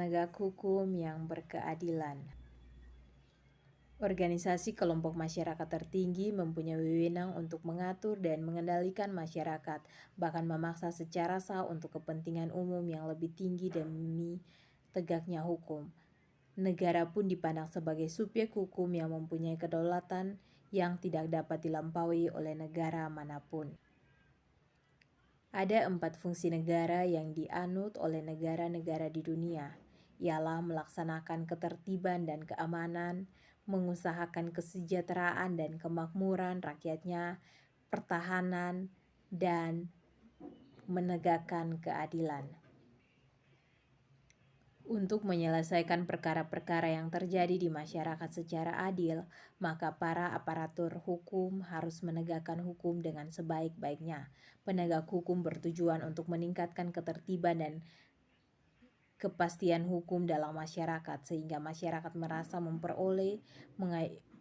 penegak hukum yang berkeadilan. Organisasi kelompok masyarakat tertinggi mempunyai wewenang untuk mengatur dan mengendalikan masyarakat, bahkan memaksa secara sah untuk kepentingan umum yang lebih tinggi demi tegaknya hukum. Negara pun dipandang sebagai subjek hukum yang mempunyai kedaulatan yang tidak dapat dilampaui oleh negara manapun. Ada 4 fungsi negara yang dianut oleh negara-negara di dunia, ialah melaksanakan ketertiban dan keamanan, mengusahakan kesejahteraan dan kemakmuran rakyatnya, pertahanan, dan menegakkan keadilan. Untuk menyelesaikan perkara-perkara yang terjadi di masyarakat secara adil, maka para aparatur hukum harus menegakkan hukum dengan sebaik-baiknya. Penegak hukum bertujuan untuk meningkatkan ketertiban dan kepastian hukum dalam masyarakat, sehingga masyarakat merasa memperoleh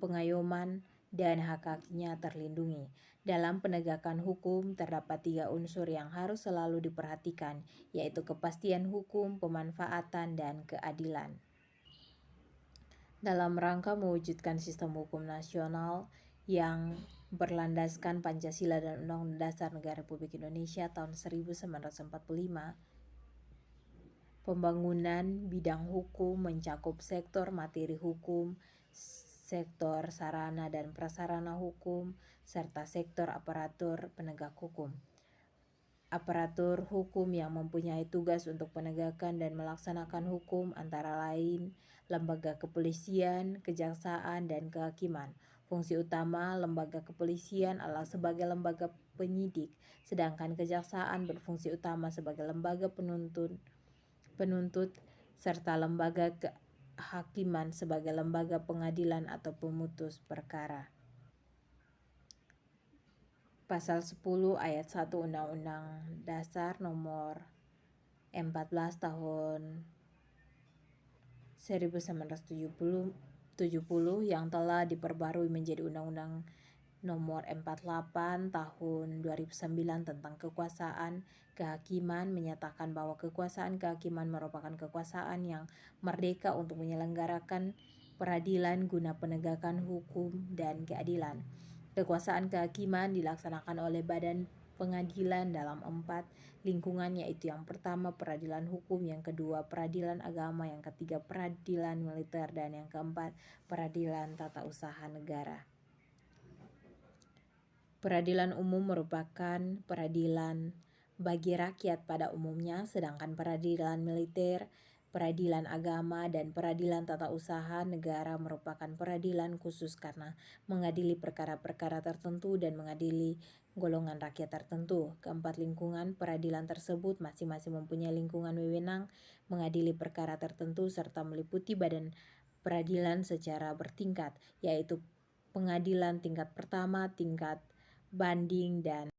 pengayoman dan hak-haknya terlindungi. Dalam penegakan hukum terdapat 3 unsur yang harus selalu diperhatikan, yaitu kepastian hukum, pemanfaatan, dan keadilan. Dalam rangka mewujudkan sistem hukum nasional yang berlandaskan Pancasila dan Undang-Undang Dasar Negara Republik Indonesia tahun 1945, pembangunan bidang hukum mencakup sektor materi hukum, sektor sarana dan prasarana hukum, serta sektor aparatur penegak hukum. Aparatur hukum yang mempunyai tugas untuk penegakan dan melaksanakan hukum antara lain lembaga kepolisian, kejaksaan, dan kehakiman. Fungsi utama lembaga kepolisian adalah sebagai lembaga penyidik, sedangkan kejaksaan berfungsi utama sebagai lembaga penuntut, serta lembaga kehakiman sebagai lembaga pengadilan atau pemutus perkara. Pasal 10 ayat 1 Undang-Undang Dasar Nomor 14 Tahun 1970 yang telah diperbarui menjadi Undang-Undang Nomor 48 Tahun 2009 tentang kekuasaan kehakiman menyatakan bahwa kekuasaan kehakiman merupakan kekuasaan yang merdeka untuk menyelenggarakan peradilan guna penegakan hukum dan keadilan. Kekuasaan kehakiman dilaksanakan oleh badan pengadilan dalam 4 lingkungan, yaitu yang pertama peradilan hukum, yang kedua peradilan agama, yang ketiga peradilan militer, dan yang keempat peradilan tata usaha negara. Peradilan umum merupakan peradilan bagi rakyat pada umumnya, sedangkan peradilan militer, peradilan agama, dan peradilan tata usaha negara merupakan peradilan khusus karena mengadili perkara-perkara tertentu dan mengadili golongan rakyat tertentu. Keempat lingkungan peradilan tersebut masing-masing mempunyai lingkungan wewenang mengadili perkara tertentu serta meliputi badan peradilan secara bertingkat, yaitu pengadilan tingkat pertama, tingkat banding, dan